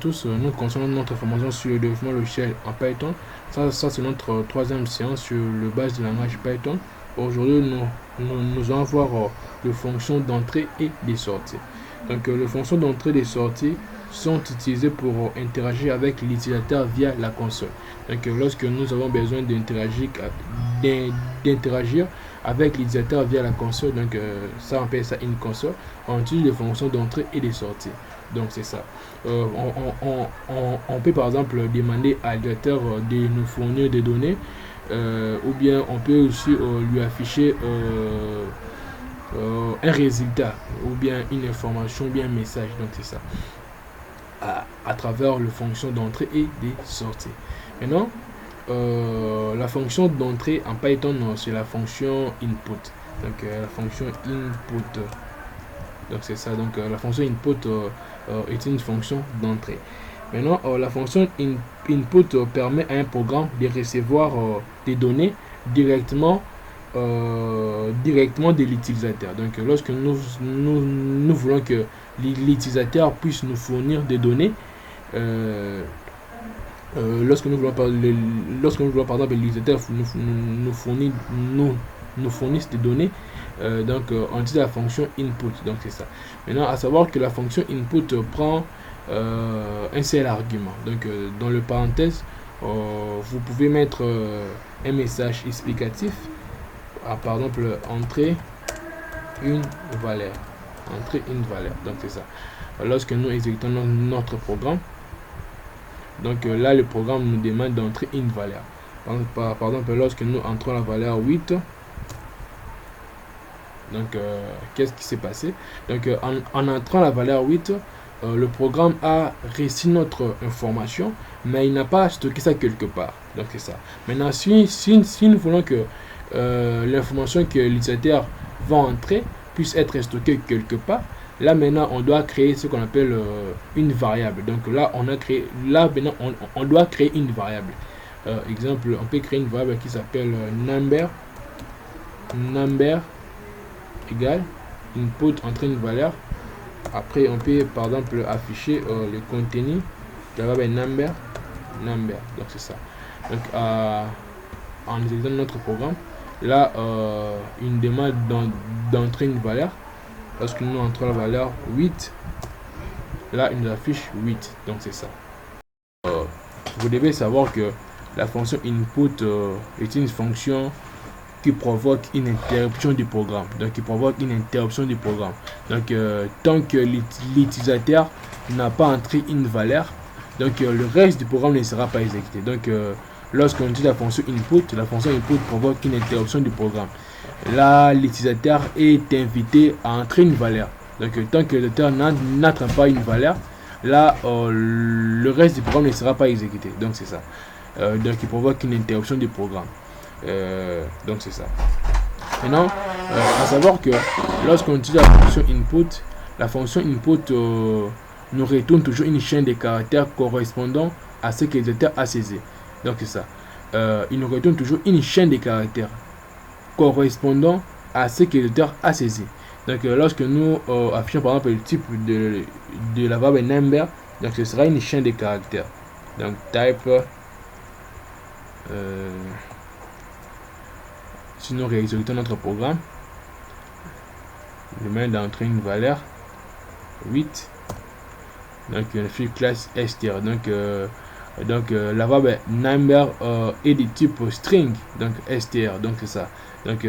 tous, nous continuons notre formation sur le développement logiciel en Python. Ça c'est notre troisième séance sur le base du langage Python. Aujourd'hui, nous allons voir les fonctions d'entrée et de sortie. Donc, les fonctions d'entrée et de sortie sont utilisées pour interagir avec l'utilisateur via la console. Donc, lorsque nous avons besoin d'interagir avec l'utilisateur via la console, donc ça on appelle ça une console, on utilise les fonctions d'entrée et de sortie. Donc c'est ça. On peut par exemple demander à l'utilisateur de nous fournir des données, ou bien on peut aussi lui afficher un résultat, ou bien une information, ou bien un message. Donc c'est ça. À travers les fonctions d'entrée et de sortie. Maintenant, la fonction d'entrée en Python, c'est la fonction input. Donc la fonction input. Donc c'est ça. Donc la fonction input est une fonction d'entrée. Maintenant, la fonction input permet à un programme de recevoir des données directement de l'utilisateur. Donc lorsque nous voulons que l'utilisateur puisse nous fournir des données, lorsque nous voulons par exemple l'utilisateur nous fournisse des données, donc on utilise la fonction input. Donc c'est ça. Maintenant, à savoir que la fonction input prend un seul argument. Donc dans le parenthèse, vous pouvez mettre un message explicatif. Par exemple, entrer une valeur. Entrer une valeur. Donc c'est ça. Lorsque nous exécutons notre programme, donc là le programme nous demande d'entrer une valeur. Par exemple, lorsque nous entrons la valeur 8, donc qu'est-ce qui s'est passé? Donc en entrant la valeur 8, le programme a reçu notre information, mais il n'a pas stocké ça quelque part. Donc c'est ça. Maintenant, si nous voulons que l'information que l'utilisateur va entrer puisse être stockée quelque part, là maintenant on doit créer ce qu'on appelle une variable. Donc là maintenant on doit créer une variable. Exemple, on peut créer une variable qui s'appelle number égale input, entrer une valeur. Après on peut par exemple afficher le contenu de la variable number. Donc c'est ça. Donc en exécutant notre programme, là une demande d'entrer une valeur. Lorsque nous entrons la valeur 8, là il nous affiche 8. Donc c'est ça. Vous devez savoir que la fonction input est une fonction qui provoque une interruption du programme. Donc Donc tant que l'utilisateur n'a pas entré une valeur, donc le reste du programme ne sera pas exécuté. Donc lorsqu'on utilise la fonction input provoque une interruption du programme. Là, l'utilisateur est invité à entrer une valeur. Donc tant que l'utilisateur n'entre pas une valeur, là le reste du programme ne sera pas exécuté. Donc c'est ça. Donc il provoque une interruption du programme. Donc c'est ça. Maintenant, à savoir que lorsqu'on utilise la fonction input nous retourne toujours une chaîne de caractères correspondant à ce que l'utilisateur a saisi. Donc c'est ça. Il nous retourne toujours une chaîne de caractères correspondant à ce que l'utilisateur a saisi. Donc lorsque nous affichons par exemple le type de la variable number, donc ce sera une chaîne de caractères. Donc type si nous réexécutons notre programme, je mets d'entrer une valeur 8. Donc une file classe str. Donc la variable number est de type string, donc str. Donc c'est ça. Donc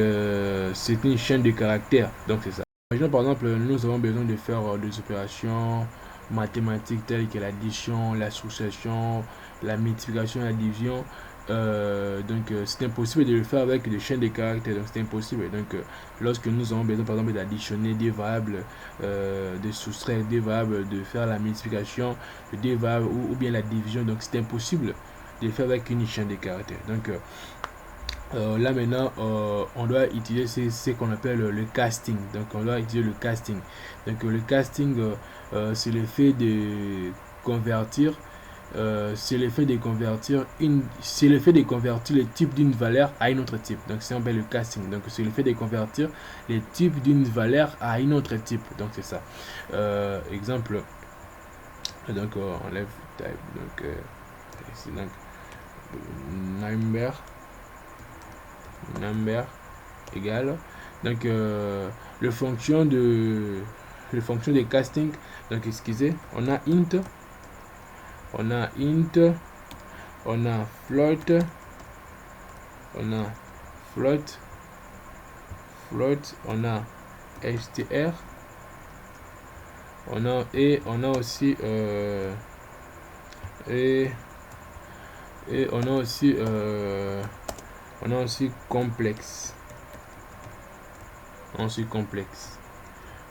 c'est une chaîne de caractères. Donc c'est ça. Imaginons par exemple nous avons besoin de faire des opérations mathématiques telles que l'addition, la soustraction, la multiplication, la division. Donc c'est impossible de le faire avec des chaînes de caractères. Donc c'est impossible. Donc lorsque nous avons besoin par exemple d'additionner des variables, de soustraire des variables, de faire la multiplication de des variables ou bien la division, donc c'est impossible de le faire avec une chaîne de caractères. Donc là maintenant on doit utiliser ce qu'on appelle le casting. Donc on doit utiliser le casting. Donc le casting c'est le fait de convertir le type d'une valeur à un autre type. Donc c'est le casting. Donc c'est le fait de convertir le type d'une valeur à un autre type. Donc c'est ça. Exemple, Et donc on enlève type, donc ici donc number égale donc le fonction de casting. Donc excusez, on a int, on a float, on a float, on a str, on a aussi on a aussi complexe.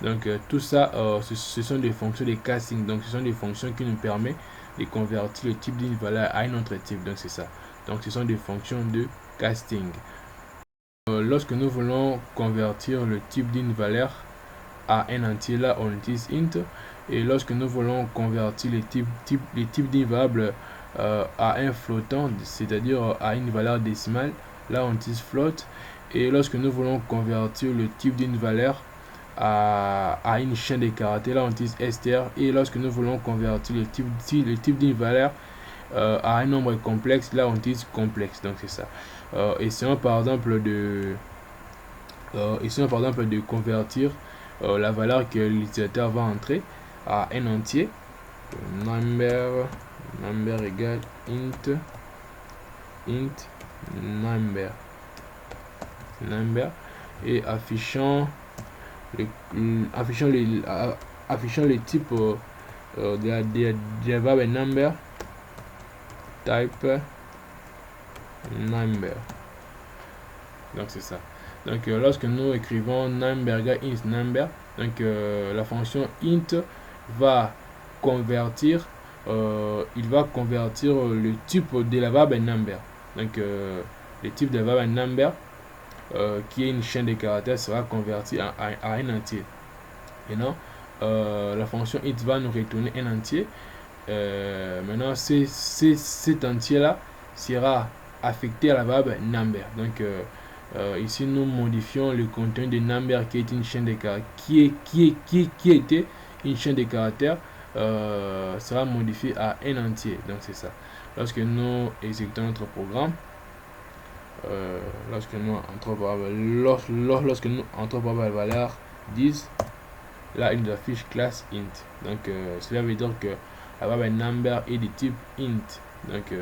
Donc tout ça, ce sont des fonctions de casting. Donc ce sont des fonctions qui nous permettent de convertir le type d'une valeur à un autre type. Donc c'est ça. Donc ce sont des fonctions de casting. Lorsque nous voulons convertir le type d'une valeur à un entier, là on utilise int. Et lorsque nous voulons convertir le type d'une variable à un flottant, c'est-à-dire à une valeur décimale, là on utilise float. Et lorsque nous voulons convertir le type d'une valeur à une chaîne de caractères, là on utilise str. Et lorsque nous voulons convertir le type d'une valeur à un nombre complexe, là on utilise complexe. Donc c'est ça. Essayons par exemple de convertir la valeur que l'utilisateur va entrer à un entier. Number égale int number, et affichant le type de la variable number, type number. Donc c'est ça. Donc lorsque nous écrivons number égale int number, donc la fonction int va convertir le type de la variable number. Donc le type de la variable number qui est une chaîne de caractères sera converti à un entier. Et non, la fonction int va nous retourner un entier. Maintenant cet entier là sera affecté à la variable number. Donc ici nous modifions le contenu de number qui est une chaîne de caractères qui était une chaîne de caractères sera modifié à un entier. Donc c'est ça. Lorsque nous exécutons notre programme, lorsque nous entrons par la valeur 10, là il nous affiche classe int. Donc cela veut dire que la variable number est de type int. Donc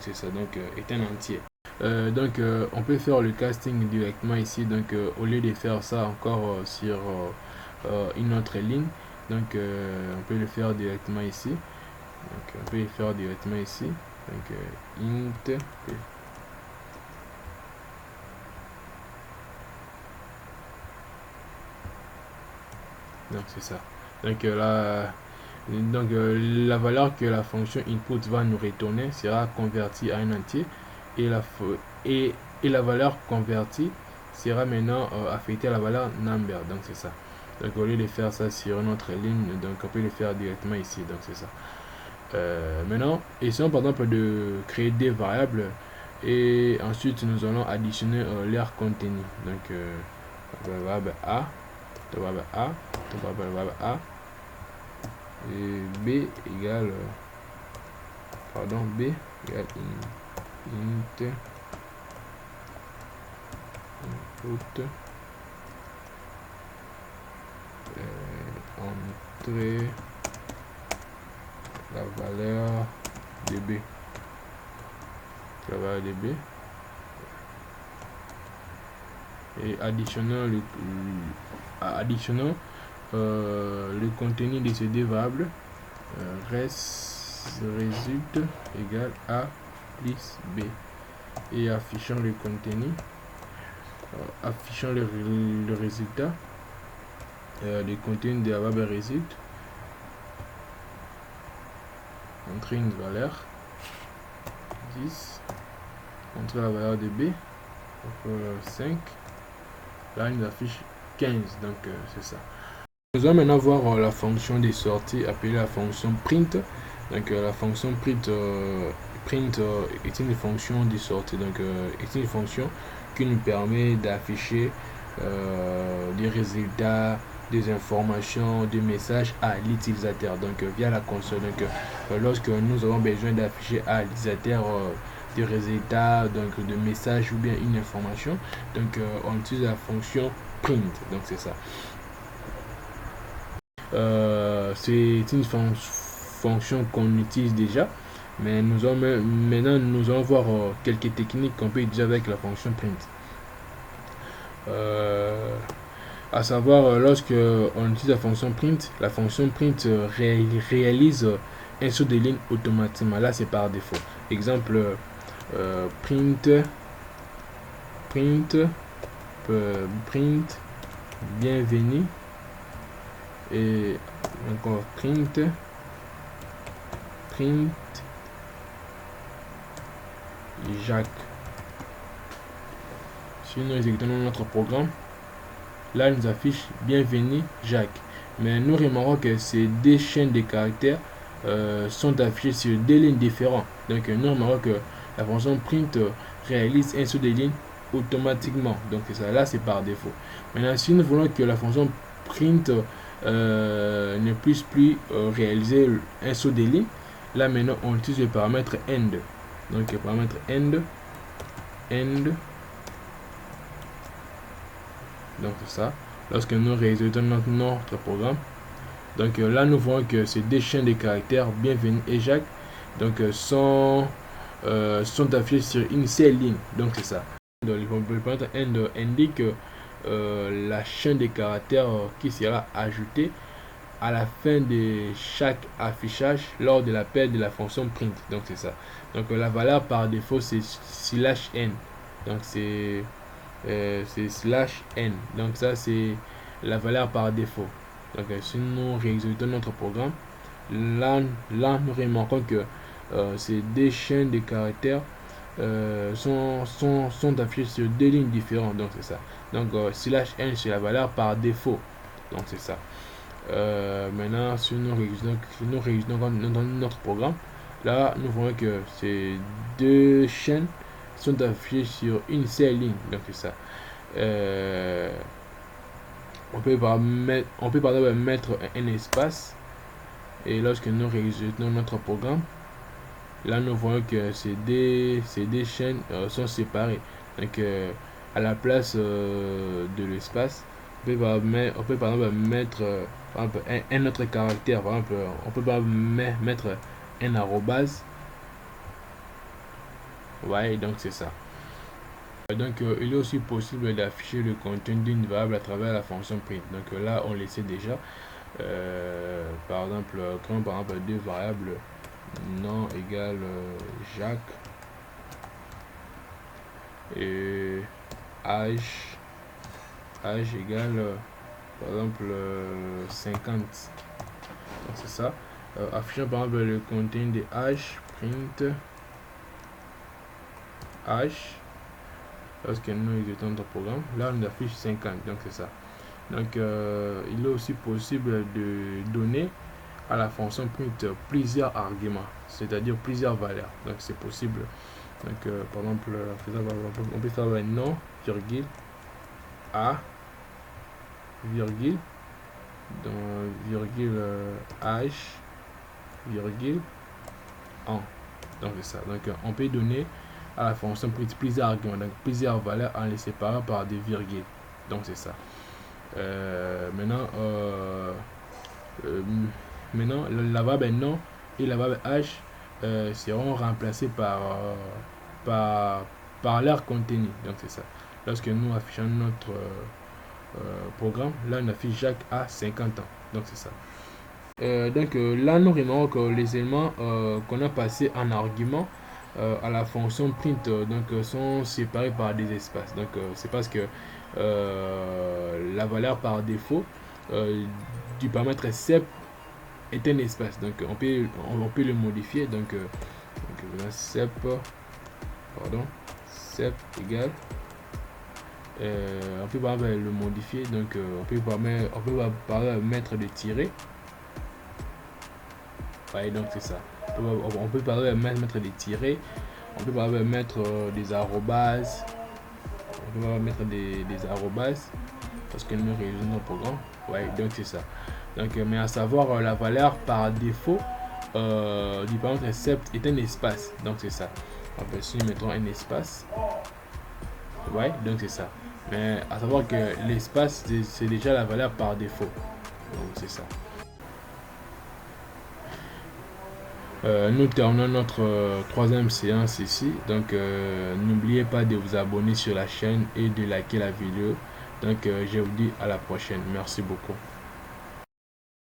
c'est ça. Donc est un entier. Donc on peut faire le casting directement ici. Donc au lieu de faire ça encore sur une autre ligne, donc on peut le faire directement ici. Donc donc int donc c'est ça. Donc la valeur que la fonction input va nous retourner sera convertie à un entier, et la valeur convertie sera maintenant affectée à la valeur number. Donc c'est ça. Donc au lieu de faire ça sur une autre ligne, donc on peut le faire directement ici. Donc c'est ça. Maintenant, essayons par exemple de créer des variables, et ensuite nous allons additionner leur contenu. Donc variable A, variable A, et B égale B égale int input entrée la valeur de B, et additionnant le contenu de ces deux variables, résulte égale A plus B, et affichant le contenu, affichant le résultat, le contenu de la variable résulte, entrer une valeur 10, entrer la valeur de B, donc 5, là il nous affiche 15. Donc c'est ça. Nous allons maintenant voir la fonction de sortie appelée la fonction print. Donc la fonction print est une fonction de sortie. Donc est une fonction qui nous permet d'afficher des résultats des informations, des messages à l'utilisateur, donc via la console. Donc lorsque nous avons besoin d'afficher à l'utilisateur des résultats, donc de messages ou bien une information, donc on utilise la fonction print. Donc c'est ça. C'est une fonction qu'on utilise déjà, mais maintenant nous allons voir quelques techniques qu'on peut utiliser avec la fonction print. À savoir, lorsque on utilise la fonction print réalise un saut de ligne automatiquement. Là, c'est par défaut. Exemple, print bienvenue, et encore print Jacques. Si nous exécutons notre programme, là, il nous affiche bienvenue Jacques. Mais nous remarquons que ces deux chaînes de caractères sont affichées sur deux lignes différentes. Donc, nous remarquons que la fonction print réalise un saut de ligne automatiquement. Donc, ça, là, c'est par défaut. Maintenant, si nous voulons que la fonction print ne puisse plus réaliser un saut de ligne, là, maintenant, on utilise le paramètre end. Donc, le paramètre end. Donc c'est ça. Lorsque nous réexécutons notre programme, donc là nous voyons que ces deux chaînes de caractères bienvenue et Jacques donc sont affichés sur une seule ligne. Donc c'est ça. Donc le paramètre end indique la chaîne de caractères qui sera ajoutée à la fin de chaque affichage lors de l'appel de la fonction print. Donc c'est ça. Donc la valeur par défaut c'est /n. Donc c'est /n. Donc ça c'est la valeur par défaut. Donc si nous réexécutons notre programme, là nous remarquons que ces deux chaînes de caractères sont affichées sur deux lignes différentes. Donc c'est ça. Donc /n c'est la valeur par défaut. Donc c'est ça. Maintenant si nous réexécutons notre programme, là nous voyons que ces deux chaînes sont affichés sur une seule ligne. Donc c'est ça. On peut par exemple mettre un espace, et lorsque nous réexécutons notre programme, là nous voyons que ces deux chaînes sont séparées. Donc à la place de l'espace, on peut par exemple mettre un autre caractère. Par exemple, on peut pas mettre un arrobase. Ouais, donc c'est ça. Donc il est aussi possible d'afficher le contenu d'une variable à travers la fonction print. Donc là on le sait déjà. Par exemple, créons par exemple deux variables nom égale Jacques et âge égale par exemple 50. Donc c'est ça. Affichons par exemple le contenu de âge, print âge. Lorsque nous exécutons notre programme, là on affiche 50. Donc c'est ça. Donc il est aussi possible de donner à la fonction print plusieurs arguments, c'est-à-dire plusieurs valeurs. Donc c'est possible. Donc par exemple, on peut faire un nom, virgule, a, virgule, donc virgule h, virgule, en. Donc c'est ça. Donc on peut donner à la fonction print plusieurs arguments, donc plusieurs valeurs en les séparant par des virgules. Donc c'est ça. Maintenant la variable nom et la variable h seront remplacés par leur contenu. Donc c'est ça. Lorsque nous affichons notre programme, là on affiche Jacques à 50 ans. Donc c'est ça. Donc là nous remarquons que les éléments qu'on a passés en argument à la fonction print sont séparés par des espaces. Donc c'est parce que la valeur par défaut du paramètre sep est un espace. Donc on peut le modifier. Donc sep égale on peut pas le modifier. Donc on peut pas mettre des tirets. Ouais, donc c'est ça. On peut par exemple mettre des tirets, on peut par exemple mettre des arrobases, on peut mettre des arrobases, parce que nous réalisons nos programmes. Ouais, donc c'est ça. Donc, mais à savoir, la valeur par défaut du paramètre accept est un espace. Donc c'est ça. Si nous mettons un espace, ouais, donc c'est ça. Mais à savoir que l'espace c'est déjà la valeur par défaut. Donc c'est ça. Nous terminons notre troisième séance ici. Donc n'oubliez pas de vous abonner sur la chaîne et de liker la vidéo. Donc je vous dis à la prochaine. Merci beaucoup.